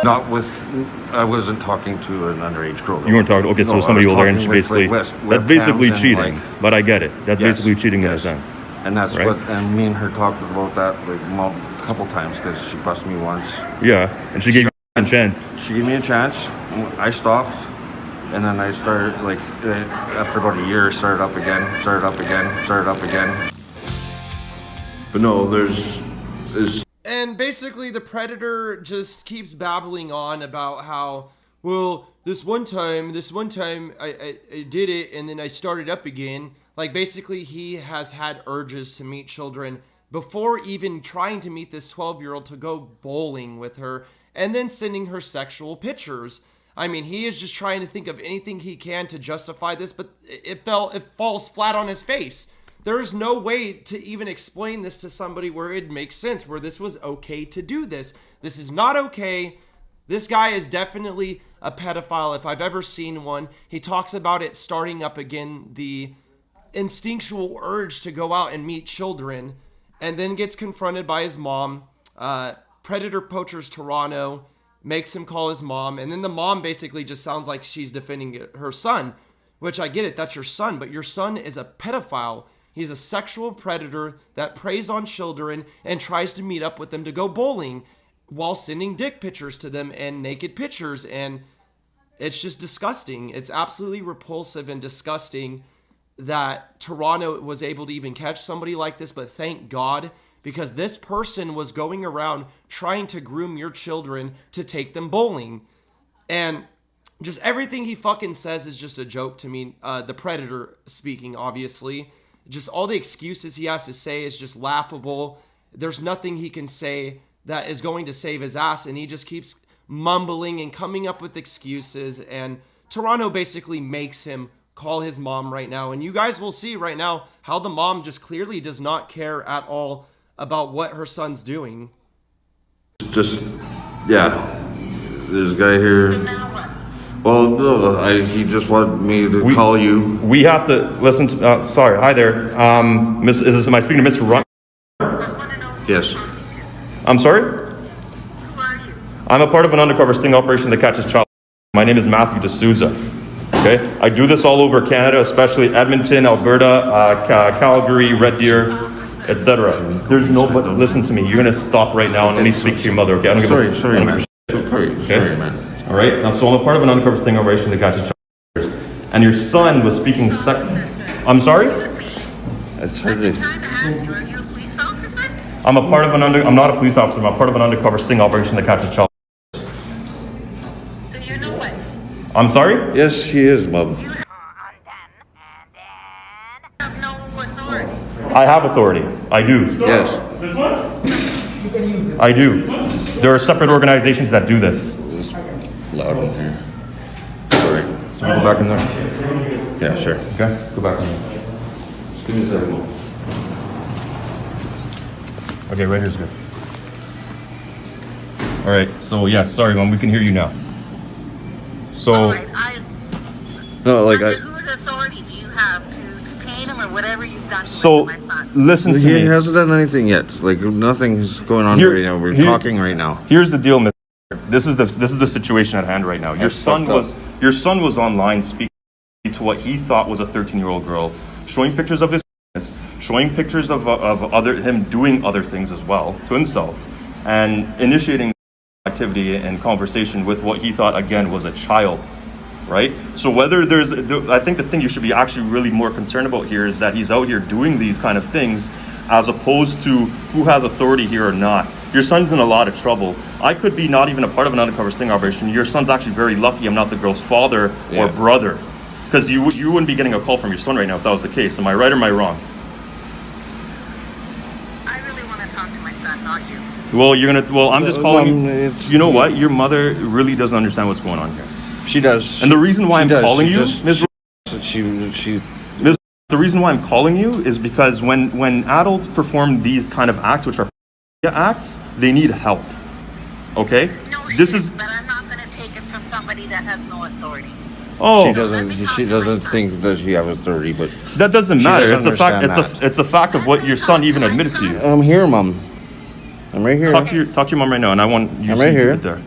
[SPEAKER 5] Not with. I wasn't talking to an underage girl. though.
[SPEAKER 4] You weren't talking. Okay, so
[SPEAKER 5] No, I
[SPEAKER 4] somebody
[SPEAKER 5] was
[SPEAKER 4] older, and
[SPEAKER 5] talking
[SPEAKER 4] she
[SPEAKER 5] with,
[SPEAKER 4] basically.
[SPEAKER 5] like,
[SPEAKER 4] That's
[SPEAKER 5] webcams
[SPEAKER 4] basically
[SPEAKER 5] and,
[SPEAKER 4] cheating.
[SPEAKER 5] like-
[SPEAKER 4] But I get it. That's
[SPEAKER 5] Yes,
[SPEAKER 4] basically cheating in a
[SPEAKER 5] yes.
[SPEAKER 4] sense.
[SPEAKER 5] And that's
[SPEAKER 4] Right.
[SPEAKER 5] what. And me and her talked about that like a couple times because she busted me once.
[SPEAKER 4] Yeah, and she gave you a chance.
[SPEAKER 5] She gave me a chance. I stopped, and then I started like after about a year, started up again. But no, there's.
[SPEAKER 1] And basically the predator just keeps babbling on about how, well, this one time I did it and then I started up again. Like basically he has had urges to meet children before even trying to meet this 12-year-old to go bowling with her and then sending her sexual pictures. I mean, he is just trying to think of anything he can to justify this, but it falls flat on his face. There is no way to even explain this to somebody where it makes sense, where this was okay to do this. This is not okay. This guy is definitely a pedophile if I've ever seen one. He talks about it starting up again, the instinctual urge to go out and meet children, and then gets confronted by his mom. Predator Poachers Toronto makes him call his mom, and then the mom basically just sounds like she's defending her son, which I get it, that's your son, but your son is a pedophile. He's a sexual predator that preys on children and tries to meet up with them to go bowling while sending dick pictures to them and naked pictures. And it's just disgusting. It's absolutely repulsive and disgusting that Toronto was able to even catch somebody like this, but thank God, because this person was going around trying to groom your children to take them bowling. And just everything he fucking says is just a joke to me. The Predator speaking, obviously. Just all the excuses he has to say is just laughable. There's nothing he can say that is going to save his ass, and he just keeps mumbling and coming up with excuses. And Toronto basically makes him call his mom right now. And you guys will see right now how the mom just clearly does not care at all about what her son's doing.
[SPEAKER 5] Just, yeah. There's a guy here. Well, no, he just wanted me to call you.
[SPEAKER 4] We have to listen to, sorry, hi there. Am I speaking to Mr. Run?
[SPEAKER 5] Yes.
[SPEAKER 4] I'm sorry?
[SPEAKER 7] Who are you?
[SPEAKER 4] I'm a part of an undercover sting operation that catches child. My name is Matthew D'Souza. Okay? I do this all over Canada, especially Edmonton, Alberta, Calgary, Red Deer, etc. There's no, but listen to me. You're going to stop right now and let me speak to your mother, okay? I don't give
[SPEAKER 5] Sorry,
[SPEAKER 4] a,
[SPEAKER 5] sorry,
[SPEAKER 4] I don't
[SPEAKER 5] man.
[SPEAKER 4] give a
[SPEAKER 5] Sorry, sorry, man.
[SPEAKER 4] All right? Now, so I'm a part of an undercover sting operation that catches child. And your son was speaking I'm sorry?
[SPEAKER 5] It's hard to...
[SPEAKER 7] I'm trying to ask you, are you a police officer?
[SPEAKER 4] I'm a part of I'm not a police officer. I'm a part of an undercover sting operation that catches child.
[SPEAKER 7] So you know what?
[SPEAKER 4] I'm sorry?
[SPEAKER 5] Yes, he is, Mom.
[SPEAKER 7] You have no authority.
[SPEAKER 4] I have authority. I do.
[SPEAKER 5] Yes.
[SPEAKER 4] I do. There are separate organizations that do this.
[SPEAKER 5] It's loud in here. Sorry.
[SPEAKER 4] So we go back in there.
[SPEAKER 5] Yeah, sure.
[SPEAKER 4] Okay? Go back in there.
[SPEAKER 5] Just give me a second.
[SPEAKER 4] Okay, right here's good. All right. So yes, sorry, Mom. We can hear you now. So
[SPEAKER 7] All right,
[SPEAKER 5] No, like
[SPEAKER 7] under whose authority do you have to detain him or whatever you've done
[SPEAKER 4] so
[SPEAKER 7] with my son?
[SPEAKER 4] listen to
[SPEAKER 5] He
[SPEAKER 4] me.
[SPEAKER 5] hasn't done anything yet. Like nothing's going on right now. We're talking right now.
[SPEAKER 4] Here's the deal, Mr. This is the situation at hand right now. Your son was online speaking to what he thought was a 13-year-old girl, showing pictures of his penis, showing pictures of him doing other things as well to himself, and initiating activity and conversation with what he thought again was a child. Right? So I think the thing you should be actually really more concerned about here is that he's out here doing these kind of things as opposed to who has authority here or not. Your son's in a lot of trouble. I could be not even a part of an undercover sting operation. Your son's actually very lucky I'm not the girl's father or brother. Because you wouldn't be getting a call from your son right now if that was the case. Am I right or am I wrong?
[SPEAKER 7] I really want to talk to my son, not you.
[SPEAKER 4] Well, I'm just calling you. You know what? Your mother really doesn't understand what's going on here.
[SPEAKER 5] She does.
[SPEAKER 4] And the reason why I'm calling you, Ms. The reason why I'm calling you is because when adults perform these kind of acts, which are acts, they need help. Okay?
[SPEAKER 7] No, but I'm not going to take it from somebody that has no authority.
[SPEAKER 4] Oh,
[SPEAKER 5] She doesn't think that she has authority, but
[SPEAKER 4] that doesn't matter.
[SPEAKER 5] doesn't
[SPEAKER 4] It's a fact.
[SPEAKER 5] understand
[SPEAKER 4] It's a fact of what your son even admitted to you.
[SPEAKER 5] I'm here, Mom. I'm right here.
[SPEAKER 4] Talk to your mom right now, and I want you
[SPEAKER 5] I'm
[SPEAKER 4] to
[SPEAKER 5] right here.
[SPEAKER 4] sit there.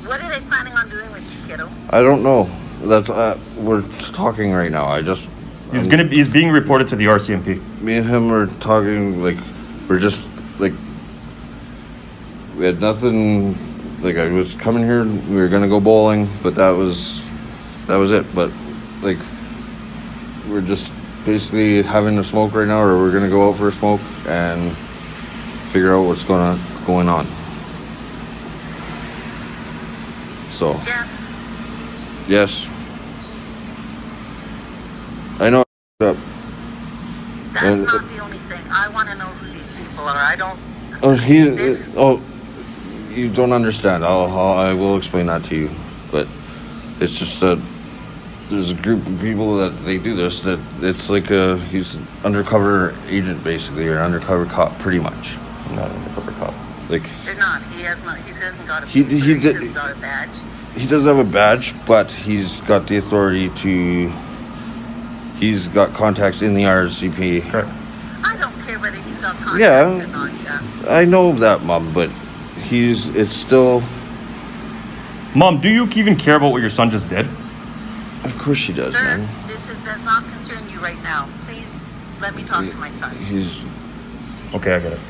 [SPEAKER 7] What are they planning on doing with you, kiddo?
[SPEAKER 5] I don't know. That's we're talking right now.
[SPEAKER 4] He's being reported to the RCMP.
[SPEAKER 5] Me and him are talking like we're just like we had nothing. Like I was coming here, we were gonna go bowling, but that was it. But like we're just basically having a smoke right now, or we're gonna go out for a smoke and figure out what's going on. So
[SPEAKER 7] Jeff,
[SPEAKER 5] yes, I know. Up.
[SPEAKER 7] that's
[SPEAKER 5] And-
[SPEAKER 7] not the only thing. I want to know who these people are. I don't...
[SPEAKER 5] You don't understand. I will explain that to you, but it's just that there's a group of people that they do this. That it's like he's an undercover agent basically, or an undercover cop, pretty much.
[SPEAKER 4] Not an undercover cop.
[SPEAKER 5] Like
[SPEAKER 7] They're not. He hasn't got a
[SPEAKER 5] He-
[SPEAKER 7] paper,
[SPEAKER 5] he did-
[SPEAKER 7] hasn't got a badge.
[SPEAKER 5] he doesn't have a badge, but he's got the authority to. He's got contacts in the RCP.
[SPEAKER 4] Correct.
[SPEAKER 7] I don't care whether he's got contacts
[SPEAKER 5] Yeah.
[SPEAKER 7] or not, Jeff.
[SPEAKER 5] I know that, Mom, but it's still.
[SPEAKER 4] Mom, do you even care about what your son just did?
[SPEAKER 5] Of course she does,
[SPEAKER 7] Sir,
[SPEAKER 5] man.
[SPEAKER 7] does not concern you right now. Please let me talk to my son.
[SPEAKER 5] He's
[SPEAKER 4] Okay, I get it.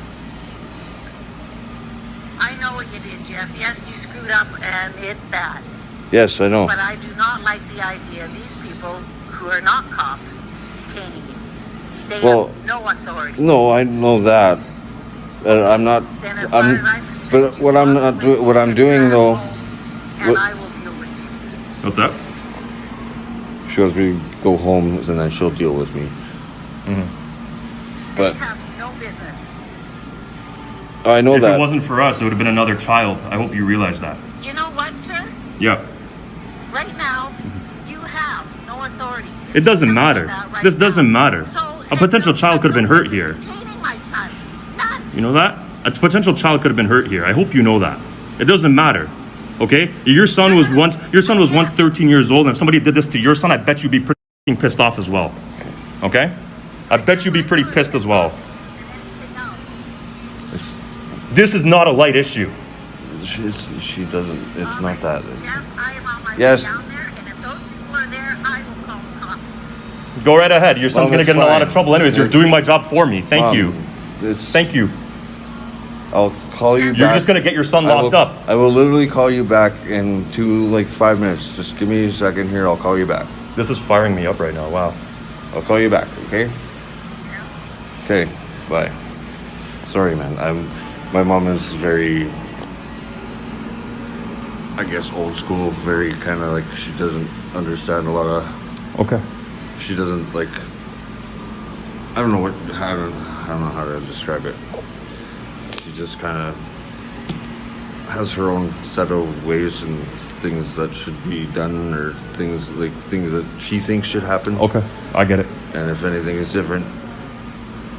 [SPEAKER 7] I know what you did, Jeff. Yes, you screwed up and it's bad.
[SPEAKER 5] yes, I know.
[SPEAKER 7] But I do not like the idea of these people who are not cops detaining you. They have no authority.
[SPEAKER 5] No, I know that. I'm not.
[SPEAKER 7] Then as far as I'm concerned,
[SPEAKER 5] But what I'm not doing. What I'm doing though.
[SPEAKER 7] and I will deal with you.
[SPEAKER 4] What's that?
[SPEAKER 5] She wants me to go home, and then she'll deal with me. But
[SPEAKER 7] They have no business.
[SPEAKER 5] I know
[SPEAKER 4] If
[SPEAKER 5] that.
[SPEAKER 4] it wasn't for us, it would have been another child. I hope you realize that.
[SPEAKER 7] You know what, sir?
[SPEAKER 4] Yeah.
[SPEAKER 7] Right now, you have no authority.
[SPEAKER 4] It doesn't
[SPEAKER 7] You're
[SPEAKER 4] matter.
[SPEAKER 7] telling me that
[SPEAKER 4] This
[SPEAKER 7] right
[SPEAKER 4] doesn't
[SPEAKER 7] now.
[SPEAKER 4] matter.
[SPEAKER 7] So,
[SPEAKER 4] A potential child could have been hurt here.
[SPEAKER 7] Detaining my son. None.
[SPEAKER 4] You know that? A potential child could have been hurt here. I hope you know that. It doesn't matter. Okay? Your son was once 13 years old, and if somebody did this to your son, I bet you'd be pretty pissed off as well. Okay? I bet you'd be pretty pissed as well. This is not a light issue.
[SPEAKER 5] She doesn't. It's not that.
[SPEAKER 7] Yes, I am on my
[SPEAKER 5] Yes.
[SPEAKER 7] way down there, and if those people are there, I will call the cops.
[SPEAKER 4] Go right ahead. Your son's
[SPEAKER 5] Mom,
[SPEAKER 4] gonna
[SPEAKER 5] it's
[SPEAKER 4] get in a lot of
[SPEAKER 5] fine.
[SPEAKER 4] trouble anyways. You're doing my job for me. Thank you. Thank you.
[SPEAKER 5] I'll call you back.
[SPEAKER 4] You're just gonna get your son locked up.
[SPEAKER 5] I will literally call you back in 5 minutes. Just give me a second here. I'll call you back.
[SPEAKER 4] This is firing me up right now. Wow.
[SPEAKER 5] I'll call you back. Okay. Okay. Bye. Sorry, man. My mom is very, I guess, old school. Very kind of like she doesn't understand a lot of.
[SPEAKER 4] Okay.
[SPEAKER 5] She doesn't like. I don't know I don't know how to describe it. She just kind of has her own set of ways and things that should be done, or things that she thinks should happen.
[SPEAKER 4] Okay. I get it.
[SPEAKER 5] And if anything is different,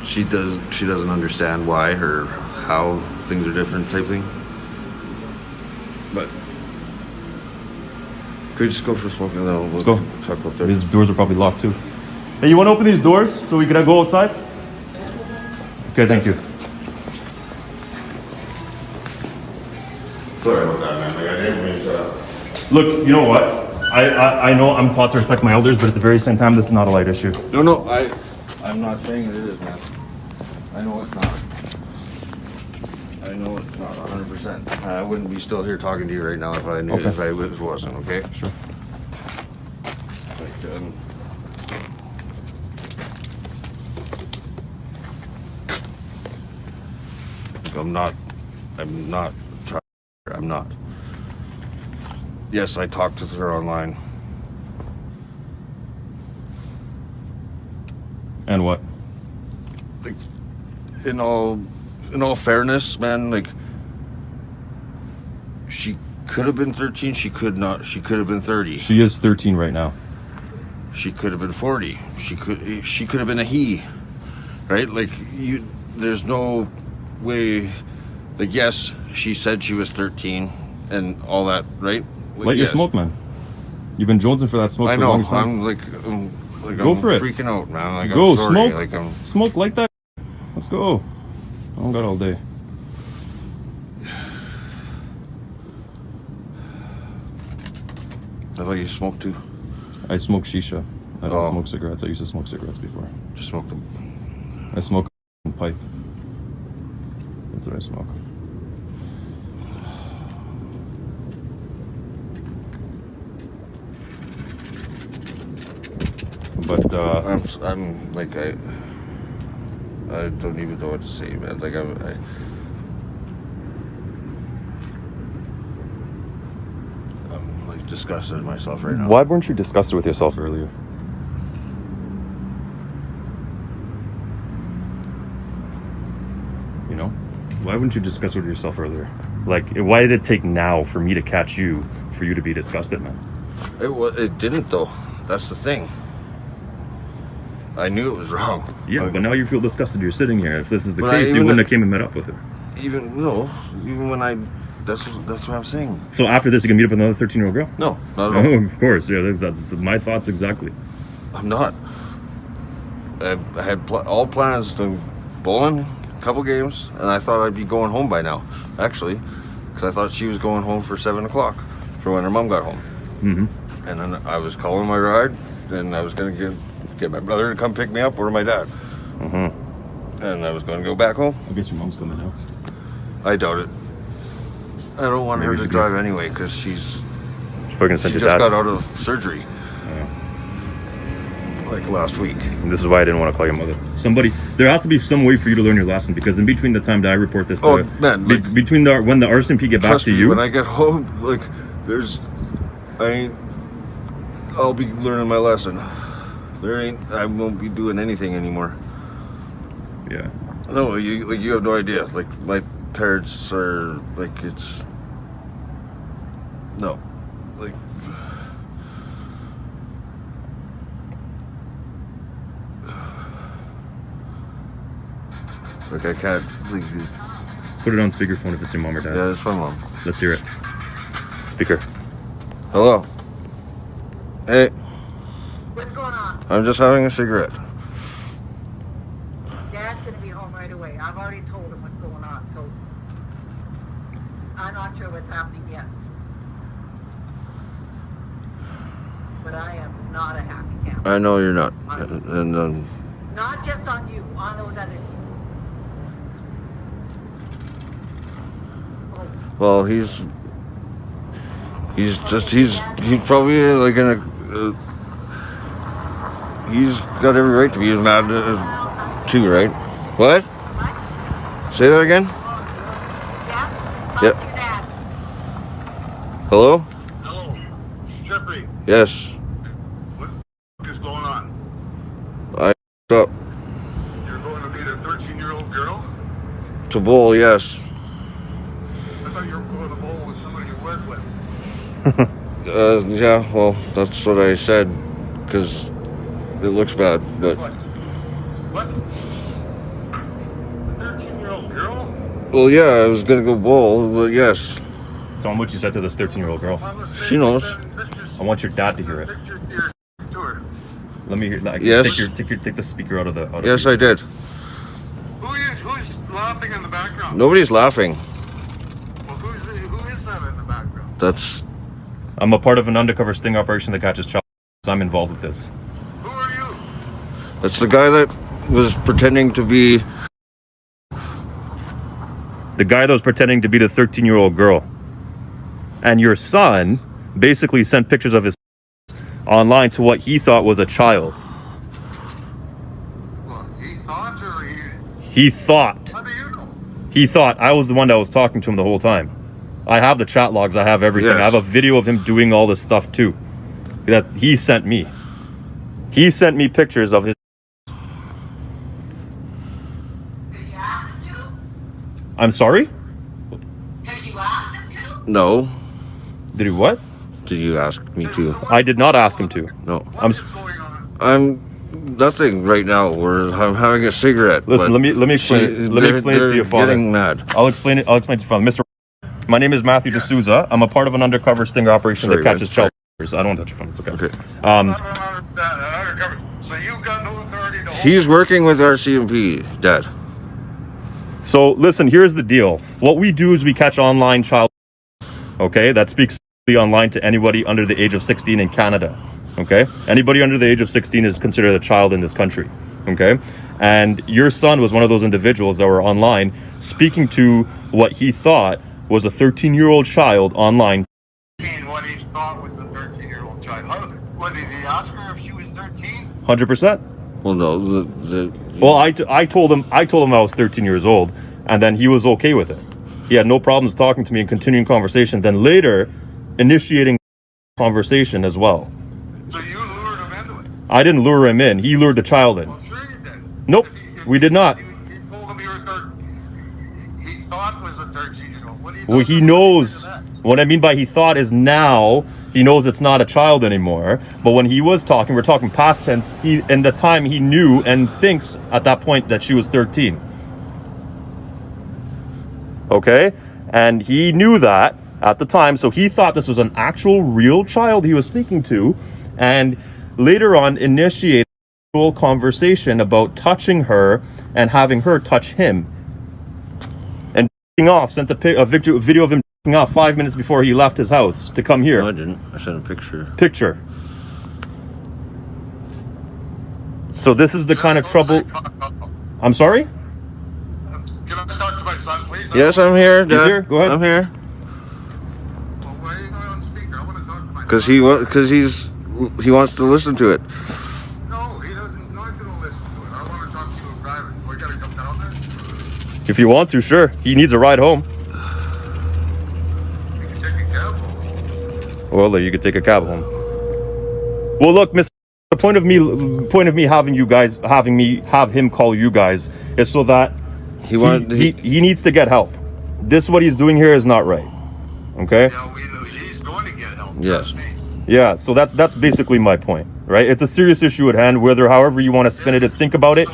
[SPEAKER 5] she doesn't understand why or how things are different, type thing. But could we just go for smoking and then we'll
[SPEAKER 4] Let's go.
[SPEAKER 5] talk about that?
[SPEAKER 4] These doors are probably locked too. Hey, you want to open these doors so we can go outside? Okay, thank you.
[SPEAKER 5] Sorry about that, man. Like, I didn't mean to.
[SPEAKER 4] Look, you know what? I know I'm taught to respect my elders, but at the very same time, this is not a light issue.
[SPEAKER 5] No, I'm not saying it is, man. I know it's not. I know it's not 100%. I wouldn't be still here talking to you right now if I knew
[SPEAKER 4] Okay.
[SPEAKER 5] if I wasn't, okay?
[SPEAKER 4] Sure.
[SPEAKER 5] Like, I'm not. Yes, I talked to her online.
[SPEAKER 4] And what?
[SPEAKER 5] Like, in all fairness, man, like, she could have been 13, she could have been 30.
[SPEAKER 4] She is 13 right now.
[SPEAKER 5] She could have been 40. She could have been a he. Right? Like, there's no way. Like, yes, she said she was 13 and all that, right? Like,
[SPEAKER 4] Light your
[SPEAKER 5] yes.
[SPEAKER 4] smoke, man. You've been jonesing for that smoke
[SPEAKER 5] I
[SPEAKER 4] for
[SPEAKER 5] know.
[SPEAKER 4] a long time.
[SPEAKER 5] I'm like
[SPEAKER 4] Go
[SPEAKER 5] I'm
[SPEAKER 4] for it.
[SPEAKER 5] freaking out, man. Like,
[SPEAKER 4] Go,
[SPEAKER 5] I'm sorry.
[SPEAKER 4] smoke.
[SPEAKER 5] Like, I'm
[SPEAKER 4] Smoke like that. Let's go. I don't got all day.
[SPEAKER 5] I thought you smoked too.
[SPEAKER 4] I smoke shisha. I don't
[SPEAKER 5] Oh.
[SPEAKER 4] smoke cigarettes. I used to smoke cigarettes before.
[SPEAKER 5] Just smoked them.
[SPEAKER 4] I smoke a pipe. That's what I smoke. But
[SPEAKER 5] I'm like I don't even know what to say, man. Like I'm like disgusted at myself right now.
[SPEAKER 4] why weren't you disgusted with yourself earlier? You know, why wouldn't you discuss with yourself earlier? Like, why did it take now for me to catch you for you to be disgusted, man?
[SPEAKER 5] It didn't though. That's the thing. I knew it was wrong.
[SPEAKER 4] Yeah,
[SPEAKER 5] Like,
[SPEAKER 4] but now you feel disgusted. You're sitting here. If this is the
[SPEAKER 5] But
[SPEAKER 4] case, you
[SPEAKER 5] even
[SPEAKER 4] wouldn't have came and met up with her.
[SPEAKER 5] even when I that's what I'm saying.
[SPEAKER 4] So after this, you can meet up with another 13-year-old girl?
[SPEAKER 5] No, not at all.
[SPEAKER 4] Oh, of course. Yeah, that's my thoughts exactly.
[SPEAKER 5] I'm not. I had all plans to bowling, a couple games, and I thought I'd be going home by now, actually, because I thought she was going home for 7 o'clock for when her mom got home.
[SPEAKER 4] Mm-hmm.
[SPEAKER 5] And then I was calling my ride, and I was going to get my brother to come pick me up or my dad. And I was going to go back home.
[SPEAKER 4] I guess your mom's coming now.
[SPEAKER 5] I doubt it. I don't want her to drive anyway because she
[SPEAKER 4] Probably gonna send your
[SPEAKER 5] just
[SPEAKER 4] dad.
[SPEAKER 5] got out of surgery. Like last week.
[SPEAKER 4] And this is why I didn't want to call your mother. There has to be some way for you to learn your lesson, because in between the time that I report this,
[SPEAKER 5] Oh, man, like,
[SPEAKER 4] between when the RCMP get back
[SPEAKER 5] Trust
[SPEAKER 4] to
[SPEAKER 5] me,
[SPEAKER 4] you,
[SPEAKER 5] when I get home, like, I'll be learning my lesson. I won't be doing anything anymore.
[SPEAKER 4] yeah.
[SPEAKER 5] No, you have no idea. Like, my parents are, like, it's, no, like, I can't, like,
[SPEAKER 4] Put it on speakerphone if it's your mom or dad.
[SPEAKER 5] yeah, it's my mom.
[SPEAKER 4] Let's hear it. Speaker.
[SPEAKER 5] Hello. Hey,
[SPEAKER 7] What's going on?
[SPEAKER 5] I'm just having a cigarette.
[SPEAKER 7] Dad's gonna be home right away. I've already told him what's going on, so I'm not sure what's happening yet. But I am not a happy camper.
[SPEAKER 5] I know you're not. And
[SPEAKER 7] Not just on you, on those others.
[SPEAKER 5] well, he's probably like in a, he's got every right to be as mad too, right? What? Say that again?
[SPEAKER 7] Yeah?
[SPEAKER 5] Yep.
[SPEAKER 7] Talk to your dad.
[SPEAKER 5] Hello?
[SPEAKER 2] Hello, Jeffrey.
[SPEAKER 5] Yes.
[SPEAKER 2] What is going on?
[SPEAKER 5] I up
[SPEAKER 2] You're going to meet a 13-year-old girl?
[SPEAKER 5] to bowl, yes.
[SPEAKER 2] I thought you were going to bowl with somebody you work with.
[SPEAKER 5] Yeah, well, that's what I said, because it looks bad, but,
[SPEAKER 2] What? A 13-year-old girl?
[SPEAKER 5] well, yeah, I was gonna go bowl, but yes,
[SPEAKER 4] Tell them what you said to this 13-year-old girl.
[SPEAKER 5] she knows.
[SPEAKER 4] I want your dad to hear it.
[SPEAKER 2] Pictures to her.
[SPEAKER 4] Let me hear.
[SPEAKER 5] Yes.
[SPEAKER 4] Take the speaker out of the.
[SPEAKER 5] Yes, I did.
[SPEAKER 2] Who's laughing in the background?
[SPEAKER 5] Nobody's laughing.
[SPEAKER 2] Well, who is that in the background?
[SPEAKER 5] That's,
[SPEAKER 4] I'm a part of an undercover sting operation that catches child. I'm involved with this.
[SPEAKER 2] Who are you?
[SPEAKER 5] that's the guy that was pretending to be,
[SPEAKER 4] The guy that was pretending to be the 13-year-old girl. And your son basically sent pictures of his online to what he thought was a child.
[SPEAKER 2] Well, he thought or
[SPEAKER 4] He thought.
[SPEAKER 2] how do you know?
[SPEAKER 4] He thought I was the one that was talking to him the whole time. I have the chat logs. I have everything.
[SPEAKER 5] Yes.
[SPEAKER 4] I have a video of him doing all this stuff too. That he sent me. He sent me pictures of his.
[SPEAKER 7] Did you ask him to?
[SPEAKER 4] I'm sorry?
[SPEAKER 7] Did you ask him to?
[SPEAKER 5] no,
[SPEAKER 4] Did he what?
[SPEAKER 5] did you ask me to?
[SPEAKER 4] I did not ask him to.
[SPEAKER 5] No.
[SPEAKER 4] I'm.
[SPEAKER 2] What's going on?
[SPEAKER 5] I'm nothing right now. I'm having a cigarette.
[SPEAKER 4] Listen,
[SPEAKER 5] but
[SPEAKER 4] let me explain it. Let me explain it to your
[SPEAKER 5] they're
[SPEAKER 4] father.
[SPEAKER 5] getting mad.
[SPEAKER 4] I'll explain it to your father. Mr. My name is Matthew D'Souza. I'm a part of an undercover stinger operation
[SPEAKER 5] Sorry,
[SPEAKER 4] that catches
[SPEAKER 5] man.
[SPEAKER 4] child. I don't want to touch your phone. It's okay.
[SPEAKER 5] Okay.
[SPEAKER 2] I don't understand that. Undercover. So you've got no authority to hold
[SPEAKER 5] He's working with RCMP, Dad.
[SPEAKER 4] So listen, here's the deal. What we do is we catch online child. Okay, that speaks online to anybody under the age of 16 in Canada. Okay, anybody under the age of 16 is considered a child in this country. Okay, and your son was one of those individuals that were online speaking to what he thought was a 13-year-old child online.
[SPEAKER 2] what he thought was a 13-year-old child. What did he ask her if she was 13?
[SPEAKER 4] 100%.
[SPEAKER 5] Well, no,
[SPEAKER 4] Well, I told him I was 13 years old, and then he was okay with it. He had no problems talking to me and continuing conversation. Then later, initiating conversation as well.
[SPEAKER 2] So you lured him into it?
[SPEAKER 4] I didn't lure him in. He lured the child in.
[SPEAKER 2] Well, sure you did.
[SPEAKER 4] Nope,
[SPEAKER 2] If
[SPEAKER 4] we did not.
[SPEAKER 2] You told him you were 13. He thought was a 13-year-old. What do you
[SPEAKER 4] Well, he knows. What I mean by he thought is now he knows it's not a child anymore. But when he was talking, we're talking past tense. And the time he knew and thinks at that point that she was 13. Okay, and he knew that at the time, so he thought this was an actual real child he was speaking to, and later on initiated a full conversation about touching her and having her touch him, and off sent a video of him off 5 minutes before he left his house to come here.
[SPEAKER 5] No, I didn't. I sent a picture.
[SPEAKER 4] Picture. So this is the kind of trouble. I'm sorry?
[SPEAKER 2] Can I talk to my son, please?
[SPEAKER 5] Yes, I'm here, Dad.
[SPEAKER 4] here? Go ahead.
[SPEAKER 5] I'm here.
[SPEAKER 2] Well, why are you going on speaker? I want to talk to my
[SPEAKER 5] Because he wants to listen to it.
[SPEAKER 2] No, he doesn't not going to listen to it. I want to talk to you in private. We got to come down there.
[SPEAKER 4] If you want to, sure. He needs a ride home.
[SPEAKER 2] You can take a cab home.
[SPEAKER 4] Well, you could take a cab home. Well, look, Miss. The point of me having him call you guys is so that he needs to get help. This what he's doing here is not right. Okay?
[SPEAKER 2] Yeah, he's going to get help.
[SPEAKER 5] Yes.
[SPEAKER 2] Trust me.
[SPEAKER 4] Yeah, so that's basically my point, right? It's a serious issue at hand, however you want to spin it and think about it.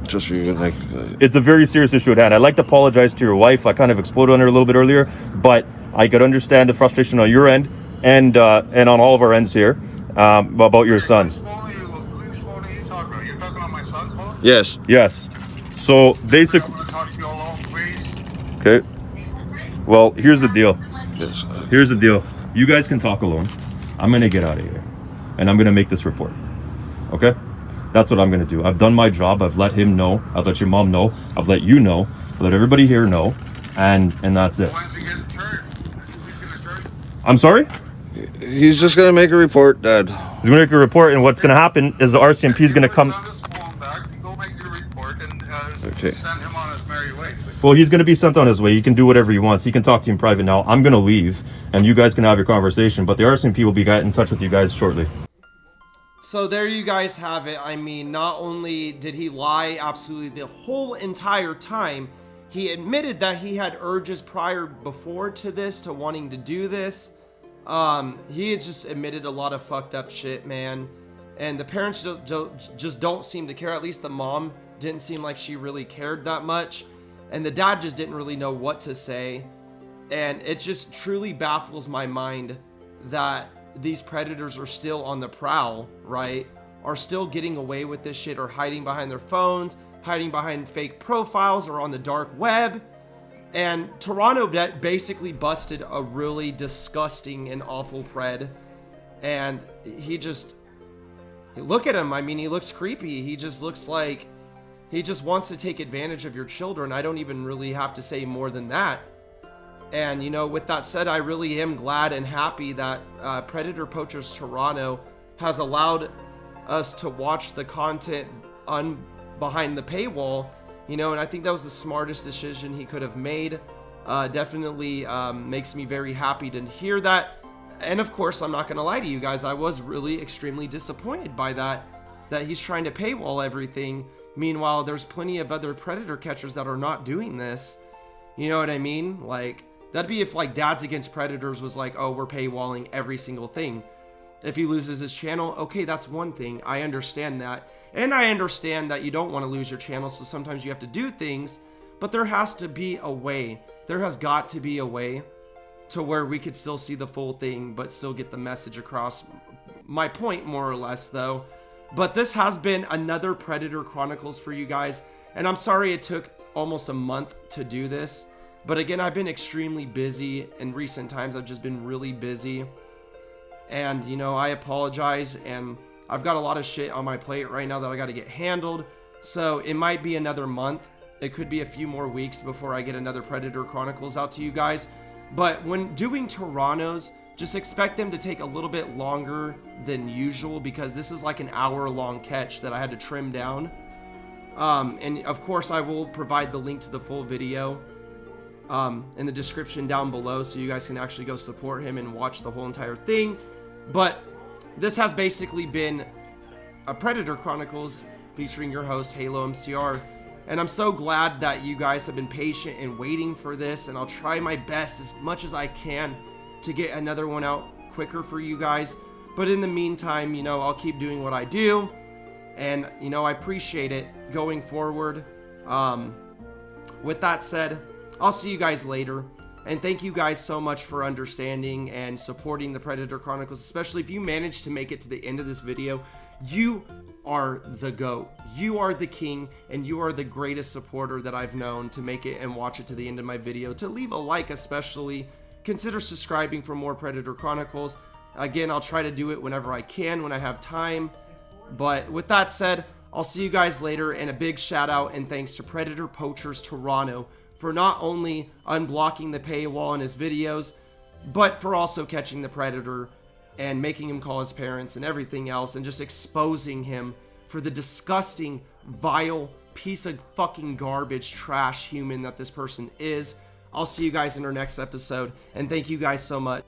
[SPEAKER 5] Just even like.
[SPEAKER 4] It's a very serious issue at hand. I'd like to apologize to your wife. I kind of exploded on her a little bit earlier, but I could understand the frustration on your end and on all of our ends here about your son.
[SPEAKER 2] Whose phone are you talking about? You're talking on my son's phone?
[SPEAKER 5] Yes.
[SPEAKER 4] Yes. So basically.
[SPEAKER 2] I'm going to talk to you alone, please.
[SPEAKER 4] Okay. Well, here's the deal.
[SPEAKER 5] Yes.
[SPEAKER 4] Here's the deal. You guys can talk alone. I'm going to get out of here. And I'm going to make this report. Okay? That's what I'm going to do. I've done my job. I've let him know. I've let your mom know. I've let you know. I've let everybody here know. And that's it.
[SPEAKER 2] When's he getting charged? Who's going to charge?
[SPEAKER 4] I'm sorry?
[SPEAKER 5] He's just gonna make a report, Dad.
[SPEAKER 4] He's going to make a report. And what's going to happen is the RCMP is going to come.
[SPEAKER 2] Go make your report and
[SPEAKER 5] Okay.
[SPEAKER 2] send him on his merry way.
[SPEAKER 4] Well, he's going to be sent on his way. He can do whatever he wants. He can talk to you in private now. I'm going to leave, and you guys can have your conversation. But the RCMP will be in touch with you guys shortly.
[SPEAKER 1] So there you guys have it. I mean, not only did he lie absolutely the whole entire time, he admitted that he had urges before to this, to wanting to do this. He has just admitted a lot of fucked up shit, man. And the parents just don't seem to care. At least the mom didn't seem like she really cared that much. And the dad just didn't really know what to say. And it just truly baffles my mind that these predators are still on the prowl, right? Are still getting away with this shit, or hiding behind their phones, hiding behind fake profiles, or on the dark web. And Toronto basically busted a really disgusting and awful pred. And look at him. I mean, he looks creepy. He just looks like he just wants to take advantage of your children. I don't even really have to say more than that. And, you know, with that said, I really am glad and happy that Predator Poachers Toronto has allowed us to watch the content behind the paywall, you know, and I think that was the smartest decision he could have made. Definitely makes me very happy to hear that. And of course, I'm not going to lie to you guys, I was really extremely disappointed by that he's trying to paywall everything. Meanwhile, there's plenty of other predator catchers that are not doing this. You know what I mean? Like, that'd be if like Dads Against Predators was like, oh, we're paywalling every single thing. If he loses his channel, okay, that's one thing. I understand that. And I understand that you don't want to lose your channel, so sometimes you have to do things. But there has to be a way. There has got to be a way to where we could still see the full thing, but still get the message across. My point, more or less, though. But this has been another Predator Chronicles for you guys. And I'm sorry it took almost a month to do this. But again, I've been extremely busy. In recent times, I've just been really busy. And, you know, I apologize. And I've got a lot of shit on my plate right now that I got to get handled. So it might be another month. It could be a few more weeks before I get another Predator Chronicles out to you guys. But when doing Toronto's, just expect them to take a little bit longer than usual, because this is like an hour-long catch that I had to trim down. And of course, I will provide the link to the full video in the description down below, so you guys can actually go support him and watch the whole entire thing. But this has basically been a Predator Chronicles featuring your host, Halomcr. And I'm so glad that you guys have been patient and waiting for this, and I'll try my best as much as I can to get another one out quicker for you guys. But in the meantime, you know, I'll keep doing what I do, and, you know, I appreciate it going forward. With that said, I'll see you guys later, and thank you guys so much for understanding and supporting the Predator Chronicles, especially if you managed to make it to the end of this video. You are the GOAT. You are the king, and you are the greatest supporter that I've known to make it and watch it to the end of my video. To leave a like especially, consider subscribing for more Predator Chronicles. Again, I'll try to do it whenever I can, when I have time. But with that said, I'll see you guys later, and a big shout out and thanks to Predator Poachers Toronto for not only unblocking the paywall in his videos, but for also catching the Predator and making him call his parents and everything else, and just exposing him for the disgusting, vile piece of fucking garbage, trash human that this person is. I'll see you guys in our next episode, and thank you guys so much.